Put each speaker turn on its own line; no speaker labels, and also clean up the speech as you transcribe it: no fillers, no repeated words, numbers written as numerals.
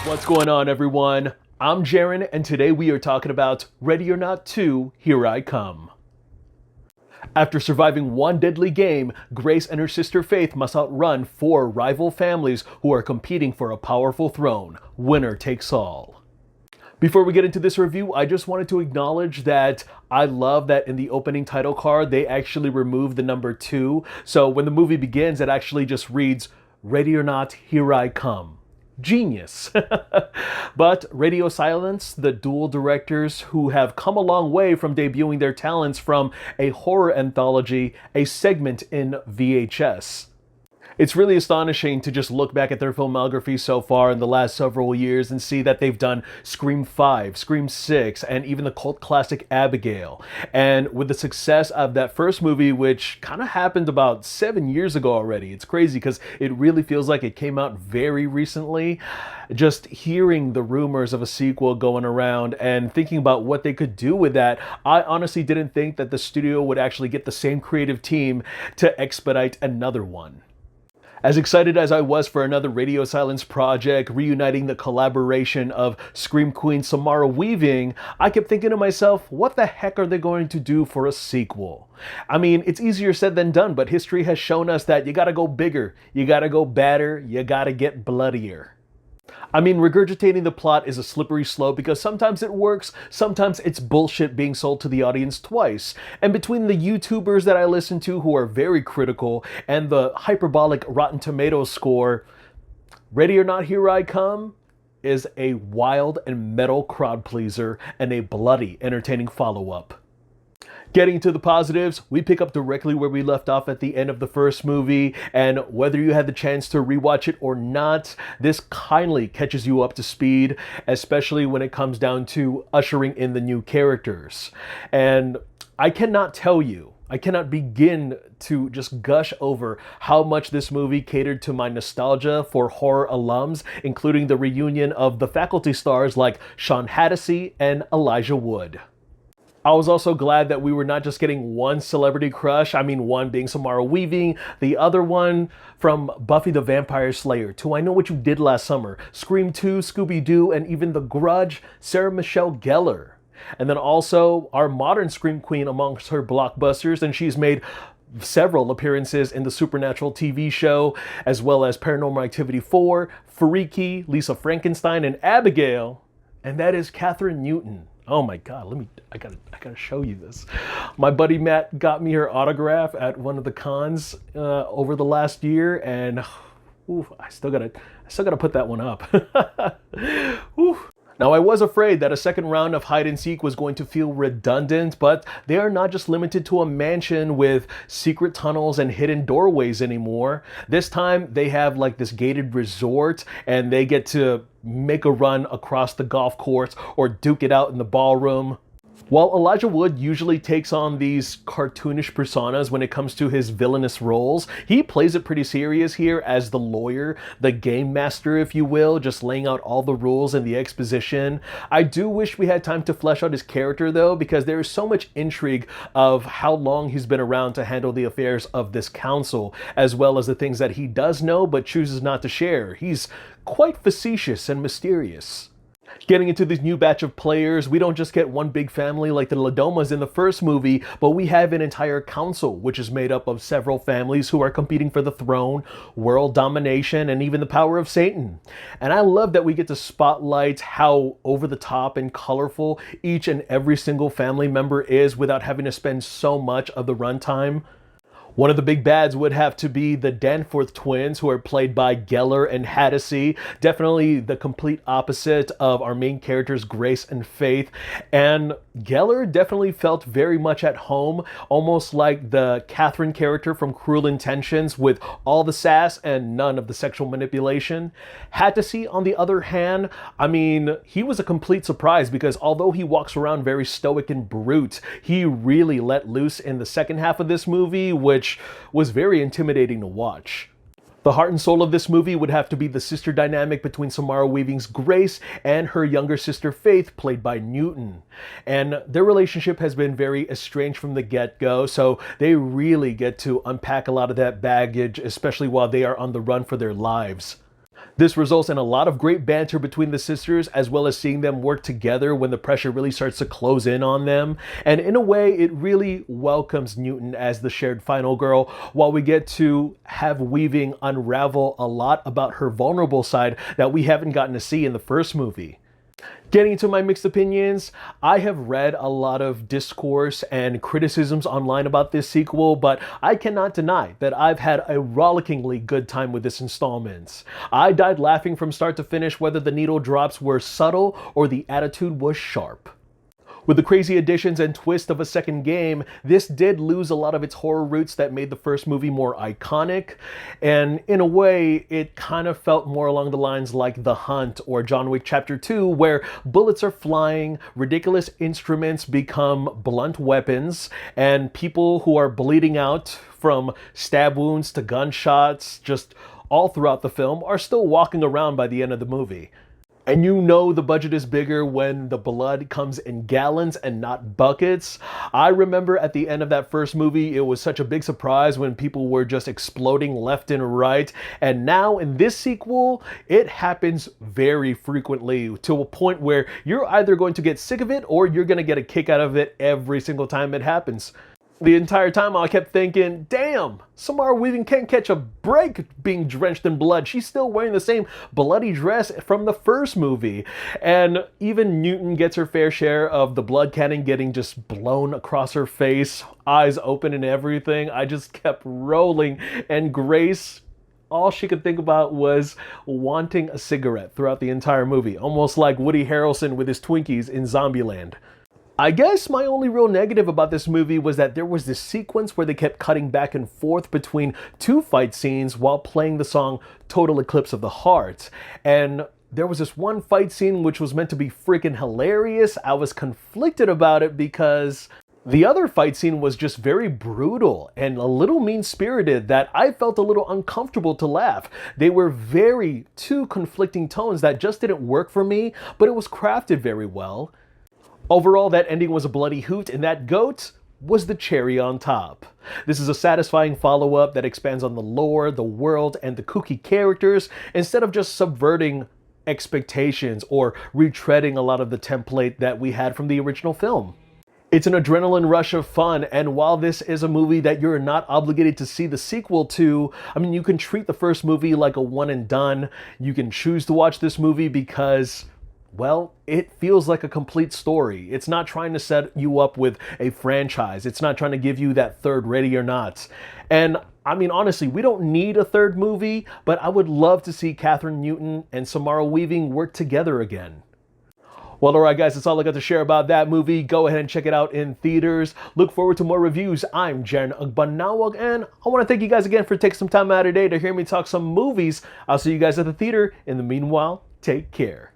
What's going on, everyone? I'm Jaren, and today we are talking about Ready or Not 2, Here I Come. After surviving one deadly game, Grace and her sister Faith must outrun four rival families who are competing for a powerful throne. Winner takes all. Before we get into this review, I just wanted to acknowledge that I love that in the opening title card, they actually removed the number 2. So when the movie begins, it actually just reads, Ready or Not, Here I Come. Genius. But Radio Silence, the dual directors who have come a long way from debuting their talents from a horror anthology, a segment in VHS. It's really astonishing to just look back at their filmography so far in the last several years and see that they've done Scream 5, Scream 6, and even the cult classic Abigail. And with the success of that first movie, which kind of happened about 7 years ago already, it's crazy because it really feels like it came out very recently. Just hearing the rumors of a sequel going around and thinking about what they could do with that, I honestly didn't think that the studio would actually get the same creative team to expedite another one. As excited as I was for another Radio Silence project reuniting the collaboration of Scream Queen Samara Weaving, I kept thinking to myself, what the heck are they going to do for a sequel? I mean, it's easier said than done, but history has shown us that you gotta go bigger, you gotta go badder, you gotta get bloodier. I mean, regurgitating the plot is a slippery slope because sometimes it works, sometimes it's bullshit being sold to the audience twice. And between the YouTubers that I listen to who are very critical and the hyperbolic Rotten Tomatoes score, Ready or Not, Here I Come is a wild and metal crowd pleaser and a bloody entertaining follow-up. Getting to the positives, we pick up directly where we left off at the end of the first movie, and whether you had the chance to rewatch it or not, this kindly catches you up to speed, especially when it comes down to ushering in the new characters. And I cannot begin to just gush over how much this movie catered to my nostalgia for horror alums, including the reunion of the faculty stars like Sean Hattasy and Elijah Wood. I was also glad that we were not just getting one celebrity crush, I mean one being Samara Weaving, the other one from Buffy the Vampire Slayer to I Know What You Did Last Summer, Scream 2, Scooby-Doo, and even The Grudge, Sarah Michelle Gellar. And then also our modern Scream Queen amongst her blockbusters, and she's made several appearances in the Supernatural TV show, as well as Paranormal Activity 4, Freaky, Lisa Frankenstein, and Abigail, and that is Catherine Newton. Oh my God, I gotta show you this. My buddy Matt got me her autograph at one of the cons over the last year, and I still gotta put that one up. Now, I was afraid that a second round of hide and seek was going to feel redundant, but they are not just limited to a mansion with secret tunnels and hidden doorways anymore. This time they have like this gated resort and they get to make a run across the golf course or duke it out in the ballroom. While Elijah Wood usually takes on these cartoonish personas when it comes to his villainous roles, he plays it pretty serious here as the lawyer, the game master, if you will, just laying out all the rules and the exposition. I do wish we had time to flesh out his character though, because there is so much intrigue of how long he's been around to handle the affairs of this council, as well as the things that he does know but chooses not to share. He's quite facetious and mysterious. Getting into this new batch of players, we don't just get one big family like the Ladomas in the first movie, but we have an entire council, which is made up of several families who are competing for the throne, world domination, and even the power of Satan. And I love that we get to spotlight how over the top and colorful each and every single family member is without having to spend so much of the runtime. One of the big bads would have to be the Danforth twins, who are played by Gellar and Hattasy. Definitely the complete opposite of our main characters, Grace and Faith. And Gellar definitely felt very much at home, almost like the Catherine character from Cruel Intentions, with all the sass and none of the sexual manipulation. Hattasy, on the other hand, I mean, he was a complete surprise because although he walks around very stoic and brute, he really let loose in the second half of this movie, which was very intimidating to watch. The heart and soul of this movie would have to be the sister dynamic between Samara Weaving's Grace and her younger sister Faith, played by Newton. And their relationship has been very estranged from the get-go, so they really get to unpack a lot of that baggage, especially while they are on the run for their lives. This results in a lot of great banter between the sisters, as well as seeing them work together when the pressure really starts to close in on them. And in a way, it really welcomes Newton as the shared final girl, while we get to have Weaving unravel a lot about her vulnerable side that we haven't gotten to see in the first movie. Getting into my mixed opinions, I have read a lot of discourse and criticisms online about this sequel, but I cannot deny that I've had a rollickingly good time with this installment. I died laughing from start to finish, whether the needle drops were subtle or the attitude was sharp. With the crazy additions and twist of a second game, this did lose a lot of its horror roots that made the first movie more iconic, and in a way, it kind of felt more along the lines like The Hunt or John Wick Chapter 2, where bullets are flying, ridiculous instruments become blunt weapons, and people who are bleeding out from stab wounds to gunshots, just all throughout the film, are still walking around by the end of the movie. And you know the budget is bigger when the blood comes in gallons and not buckets. I remember at the end of that first movie, it was such a big surprise when people were just exploding left and right. And now in this sequel, it happens very frequently, to a point where you're either going to get sick of it or you're going to get a kick out of it every single time it happens. The entire time I kept thinking, damn, Samara Weaving can't catch a break being drenched in blood. She's still wearing the same bloody dress from the first movie. And even Newton gets her fair share of the blood cannon getting just blown across her face, eyes open and everything. I just kept rolling. And Grace, all she could think about was wanting a cigarette throughout the entire movie, almost like Woody Harrelson with his Twinkies in Zombieland. I guess my only real negative about this movie was that there was this sequence where they kept cutting back and forth between two fight scenes while playing the song Total Eclipse of the Heart. And there was this one fight scene which was meant to be freaking hilarious. I was conflicted about it because the other fight scene was just very brutal and a little mean-spirited that I felt a little uncomfortable to laugh. They were two conflicting tones that just didn't work for me, but it was crafted very well. Overall, that ending was a bloody hoot, and that goat was the cherry on top. This is a satisfying follow-up that expands on the lore, the world, and the kooky characters, instead of just subverting expectations or retreading a lot of the template that we had from the original film. It's an adrenaline rush of fun, and while this is a movie that you're not obligated to see the sequel to, I mean, you can treat the first movie like a one and done. You can choose to watch this movie because, well, it feels like a complete story. It's not trying to set you up with a franchise. It's not trying to give you that third Ready or Not. And I mean, honestly, we don't need a third movie, but I would love to see Kathryn Newton and Samara Weaving work together again. Well, alright guys, that's all I got to share about that movie. Go ahead and check it out in theaters. Look forward to more reviews. I'm Jaren Agbanawag, and I want to thank you guys again for taking some time out of your day to hear me talk some movies. I'll see you guys at the theater. In the meanwhile, take care.